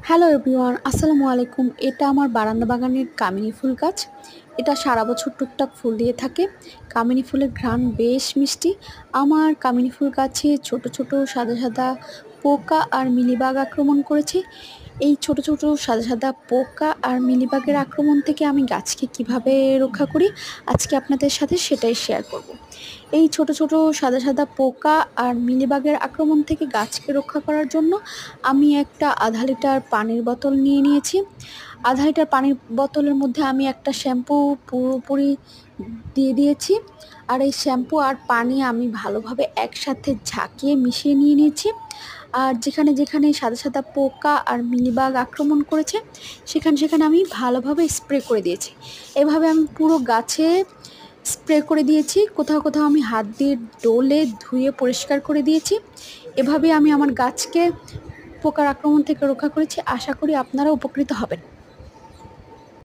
Hello everyone, আসসালামু আলাইকুম। এটা আমার বারান্দা বাগানের কামিনী ফুল গাছ। এটা সারা বছর টুকটাক ফুল দিয়ে থাকে। কামিনী ফুলের ঘ্রাণ বেশ মিষ্টি। আমার কামিনী ফুল গাছে ছোট ছোট সাদা সাদা পোকা আর মিলিবাগ আক্রমণ করেছে। এই ছোট ছোট সাদা সাদা পোকা আর মিলিবাগের আক্রমণ থেকে আমি গাছকে কিভাবে রক্ষা করি, আজকে আপনাদের সাথে সেটাই শেয়ার করব। এই ছোট ছোট সাদা সাদা পোকা আর মিলিবাগের আক্রমণ থেকে গাছকে রক্ষা করার জন্য আমি একটা আধা লিটার পানির বোতল নিয়ে নিয়েছি। আধা লিটার পানির বোতলের মধ্যে আমি একটা শ্যাম্পু পুরোপুরি দিয়ে দিয়েছি। আর এই শ্যাম্পু আর পানি আমি ভালোভাবে একসাথে ঝাঁকিয়ে মিশিয়ে নিয়ে নিয়েছি। আর যেখানে যেখানে সাদা সাদা পোকা আর মিলিবাগ আক্রমণ করেছে সেখানে সেখানে আমি ভালোভাবে স্প্রে করে দিয়েছি। এভাবে আমি পুরো গাছে স্প্রে করে দিয়েছি। কোথাও কোথাও আমি হাত দিয়ে ডলে ধুয়ে পরিষ্কার করে দিয়েছি। এভাবে আমি আমার গাছকে পোকার আক্রমণ থেকে রক্ষা করেছি। আশা করি আপনারা উপকৃত হবেন।